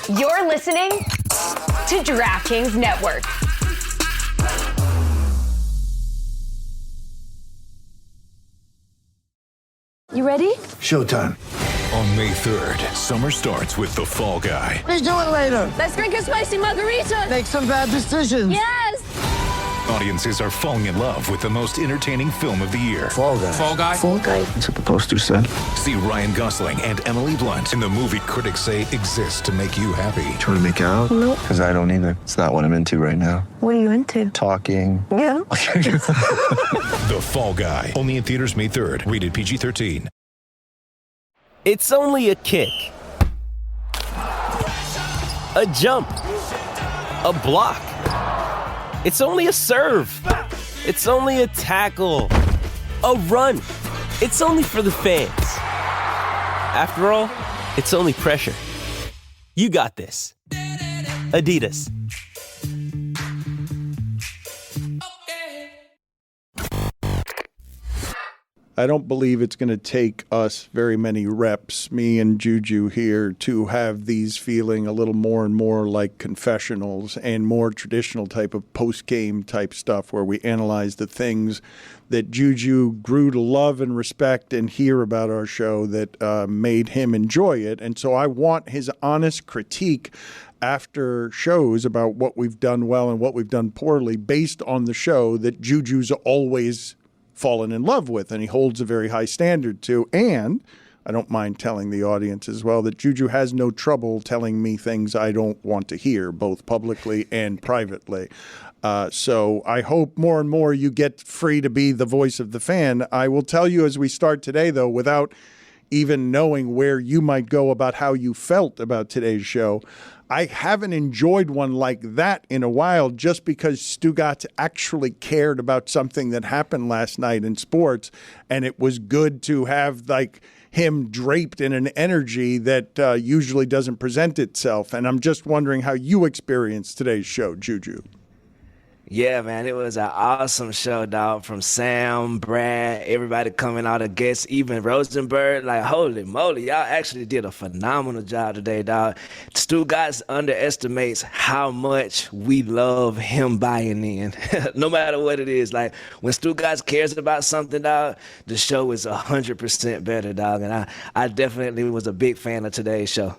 You're listening to DraftKings Network. You ready? Showtime. On May 3rd, summer starts with The Fall Guy. Let's do it later. Let's drink a spicy margarita. Make some bad decisions. Yes. Audiences are falling in love with the most entertaining film of the year. Fall Guy. Fall Guy? Fall Guy. That's what the poster said. See Ryan Gosling and Emily Blunt in the movie critics say exists to make you happy. Trying to make it out? Nope. Because I don't either. It's not what I'm into right now. What are you into? Talking. Yeah. The Fall Guy. Only in theaters May 3rd. Rated PG-13. It's only a kick, a jump, a block. It's only a serve. It's only a tackle, a run. It's only for the fans. After all, it's only pressure. You got this. Adidas. I don't believe it's going to take us very many reps, me and JuJu here, to have these feeling a little more and more like confessionals and more traditional type of post-game type stuff where we analyze the things that JuJu grew to love and respect and hear about our show that made him enjoy it. And so I want his honest critique after shows about what we've done well and what we've done poorly based on the show that JuJu's always fallen in love with, and he holds a very high standard to. And I don't mind telling the audience as well that JuJu has no trouble telling me things I don't want to hear, both publicly and privately. So I hope more and more you get free to be the voice of the fan. I will tell you as we start today, though, without even knowing where you might go about how you felt about today's show, I haven't enjoyed one like that in a while, just because Stugotz actually cared about something that happened last night in sports, and it was good to have like him draped in an energy that usually doesn't present itself. And I'm just wondering how you experienced today's show, JuJu. Yeah, man, it was an awesome show, dog. From Sam, Brad, everybody coming out, of guests, even Rosenberg. Like, holy moly, y'all actually did a phenomenal job today, dog. Stugotz underestimates how much we love him buying in, no matter what it is. Like, when Stugotz cares about something, dog, the show is 100% better, dog. And I definitely was a big fan of today's show.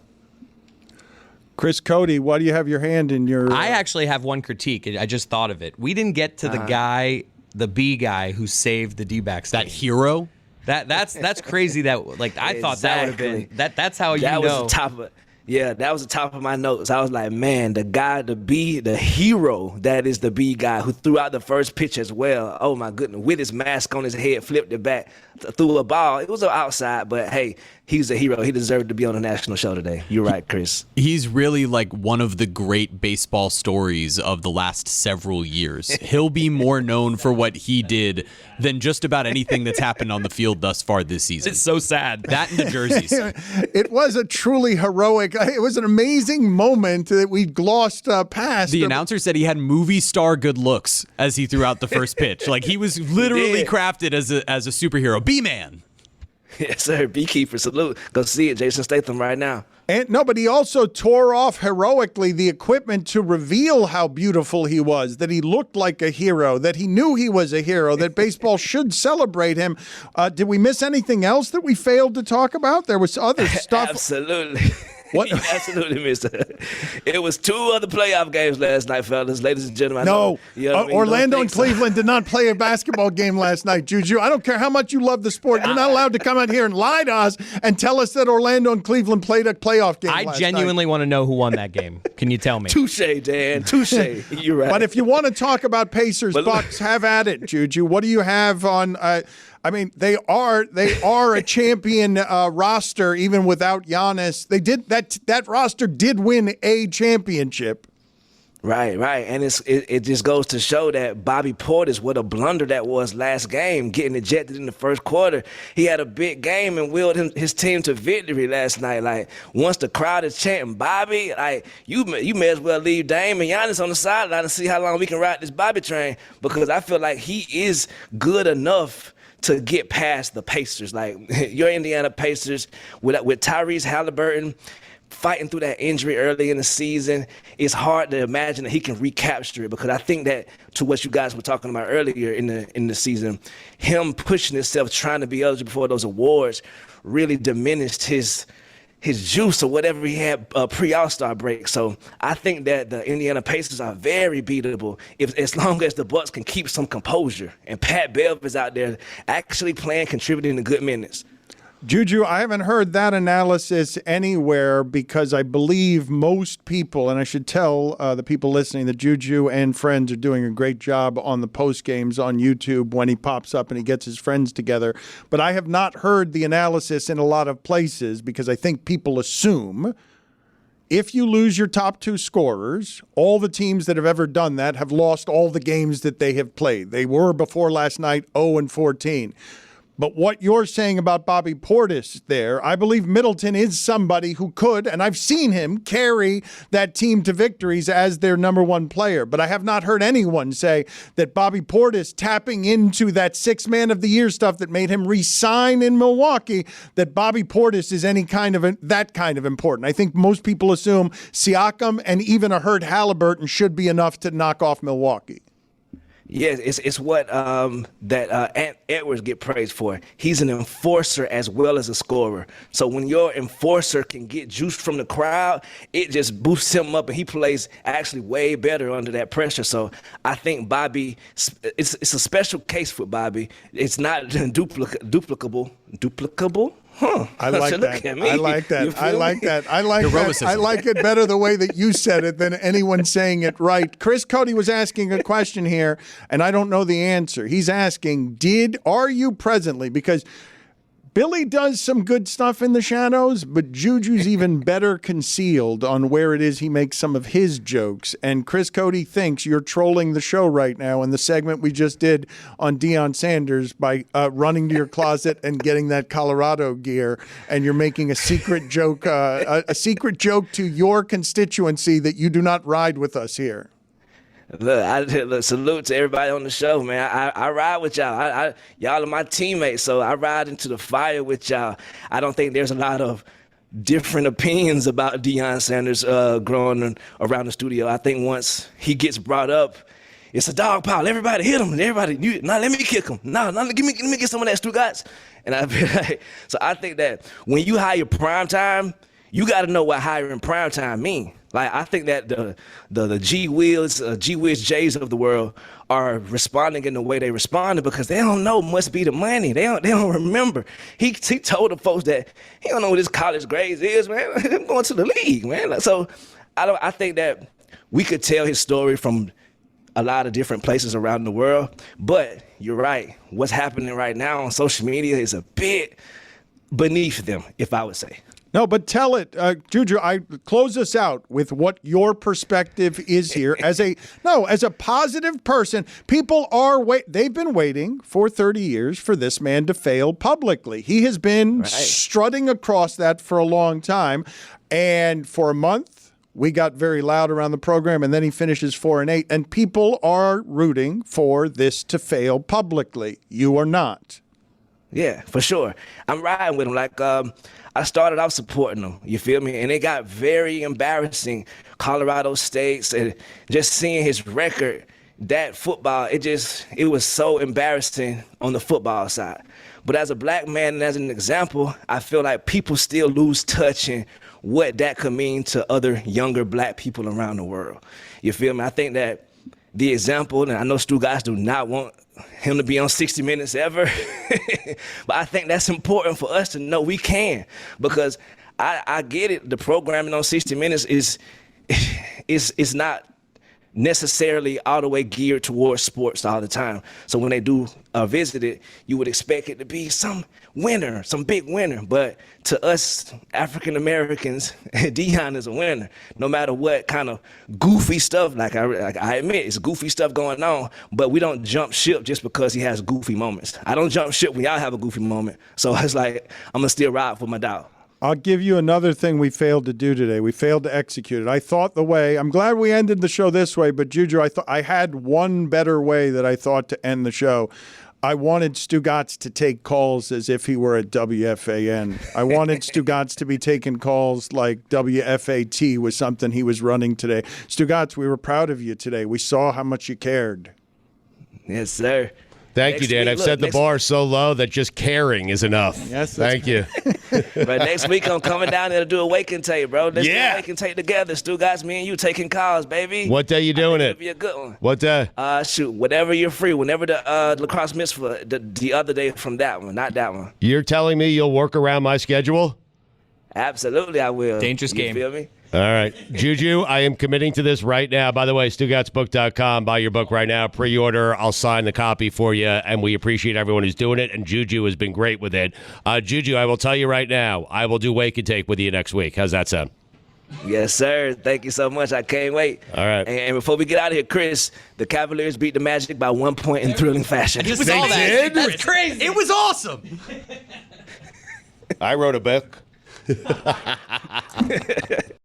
Chris Cody, why do you have your hand in your... I actually have one critique. I just thought of it. We didn't get to the guy, the B guy who saved the D-backs. That hero? That's crazy. That like I thought that would have been that's how that you know. Was the top of, yeah, that was the top of my notes. I was like, man, the guy, the hero that is the B guy who threw out the first pitch as well. Oh my goodness, with his mask on his head, flipped it back, threw a ball. It was outside, but hey, he's a hero. He deserved to be on a national show today. You're right, Chris. He's really like one of the great baseball stories of the last several years. He'll be more known for what he did than just about anything that's happened on the field thus far this season. It's so sad. That and the jerseys. It was a truly heroic, it was an amazing moment that we glossed past. The announcer said he had movie star good looks as he threw out the first pitch. Like he was literally crafted as a superhero. B-man. Yes, sir. Beekeeper, salute. Go see it, Jason Statham, right now. And no, but he also tore off heroically the equipment to reveal how beautiful he was, that he looked like a hero, that he knew he was a hero, that baseball should celebrate him. Did we miss anything else that we failed to talk about? There was other stuff. Absolutely. What? You absolutely missed it. It was 2 other playoff games last night, fellas, ladies and gentlemen. No, you know what I mean? Orlando and Cleveland did not play a basketball game last night, JuJu. I don't care how much you love the sport. You're not allowed to come out here and lie to us and tell us that Orlando and Cleveland played a playoff game I last genuinely night. want to know who won that game. Can you tell me? Touche, Dan. Touche. You're right. But if you want to talk about Pacers, Bucks, have at it, JuJu. What do you have on? I mean, they are a champion roster even without Giannis. They did that roster did win a championship. Right. And it just goes to show that Bobby Portis, what a blunder that was last game, getting ejected in the first quarter. He had a big game and willed his team to victory last night. Like, once the crowd is chanting Bobby, like, you may as well leave Dame and Giannis on the sideline and see how long we can ride this Bobby train, because I feel like he is good enough to get past the Pacers. Like, your Indiana Pacers with Tyrese Halliburton, fighting through that injury early in the season, it's hard to imagine that he can recapture it, because I think that, to what you guys were talking about earlier in the season, him pushing himself, trying to be eligible for those awards, really diminished his juice or whatever he had pre-All-Star break. So I think that the Indiana Pacers are very beatable as long as the Bucks can keep some composure. And Pat Bev is out there actually playing, contributing to good minutes. JuJu, I haven't heard that analysis anywhere, because I believe most people, and I should tell the people listening that JuJu and friends are doing a great job on the post games on YouTube when he pops up and he gets his friends together. But I have not heard the analysis in a lot of places, because I think people assume if you lose your top 2 scorers, all the teams that have ever done that have lost all the games that they have played. They were, before last night, 0-14. But what you're saying about Bobby Portis there, I believe Middleton is somebody who could, and I've seen him carry that team to victories as their number 1 player. But I have not heard anyone say that Bobby Portis, tapping into that 6th Man of the Year stuff that made him re-sign in Milwaukee, that Bobby Portis is any kind of that kind of important. I think most people assume Siakam and even a hurt Halliburton should be enough to knock off Milwaukee. Yeah, it's what Ant Edwards get praised for. He's an enforcer as well as a scorer. So when your enforcer can get juice from the crowd, it just boosts him up, and he plays actually way better under that pressure. So I think Bobby, it's a special case for Bobby. It's not duplicable. Huh. I like that. I like that. I like that. I like that. I like it better the way that you said it than anyone saying it right. Chris Cody was asking a question here, and I don't know the answer. He's asking, are you presently, because Billy does some good stuff in the shadows, but JuJu's even better concealed on where it is he makes some of his jokes. And Chris Cody thinks you're trolling the show right now in the segment we just did on Deion Sanders by running to your closet and getting that Colorado gear, and you're making a secret joke, a secret joke to your constituency that you do not ride with us here. Look, salute to everybody on the show, man. I ride with y'all. Y'all are my teammates, so I ride into the fire with y'all. I don't think there's a lot of different opinions about Deion Sanders growing around the studio. I think once he gets brought up, it's a dog pile. Everybody hit him. Let me kick him. Let me get some of that Stugotz. And I feel like, so I think that when you hire prime time, you got to know what hiring prime time means. Like, I think that the G Wiz Jays of the world are responding in the way they responded because they don't know must be the money. They don't remember. He told the folks that he don't know what his college grades is, man. I'm going to the league, man. So I think that we could tell his story from a lot of different places around the world. But you're right. What's happening right now on social media is a bit beneath them, if I would say. No, but tell it, JuJu. I close us out with what your perspective is here as a positive person. People they've been waiting for 30 years for this man to fail publicly. He has been strutting across that for a long time, and for a month we got very loud around the program, and then he finishes 4-8, and people are rooting for this to fail publicly. You are not. Yeah, for sure. I'm riding with him. Like, I started off supporting them, you feel me? And it got very embarrassing. Colorado State, and just seeing his record, that football, it was so embarrassing on the football side. But as a black man and as an example, I feel like people still lose touch in what that could mean to other younger black people around the world. You feel me? I think that the example, and I know Stugotz do not want him to be on 60 Minutes ever, but I think that's important for us to know we can, because I get it. The programming on 60 Minutes is not necessarily all the way geared towards sports all the time. So when they do visit it, you would expect it to be some winner, some big winner. But to us African Americans, Deion is a winner, no matter what kind of goofy stuff. Like I admit, it's goofy stuff going on, but we don't jump ship just because he has goofy moments. I don't jump ship when y'all have a goofy moment. So it's like, I'm gonna still ride for my dog. I'll give you another thing we failed to do today. We failed to execute it. I thought I'm glad we ended the show this way, but JuJu, I had one better way that I thought to end the show. I wanted Stugotz to take calls as if he were at WFAN. I wanted Stugotz to be taking calls like WFAT was something he was running today. Stugotz, we were proud of you today. We saw how much you cared. Yes, sir. Thank you, Dan. I've set the bar so low that just caring is enough. Yes, Thank you. But next week I'm coming down there to do a wake and tape, bro. Let's do Yeah. a wake and tape together. Stugotz, me and you taking calls, baby. What day you doing It'll it? be a good one. What day? Shoot, whenever you're free, whenever the lacrosse mitzvah, the other day from that one, not that one. You're telling me you'll work around my schedule? Absolutely, I will. Dangerous You game. feel me? All right. JuJu, I am committing to this right now. By the way, StugottzBook.com. Buy your book right now. Pre-order. I'll sign the copy for you, and we appreciate everyone who's doing it, and JuJu has been great with it. JuJu, I will tell you right now, I will do Wake and Take with you next week. How's that sound? Yes, sir. Thank you so much. I can't wait. All right. And before we get out of here, Chris, the Cavaliers beat the Magic by 1 point in thrilling fashion. It was all that. did? That's crazy. It was awesome. I wrote a book.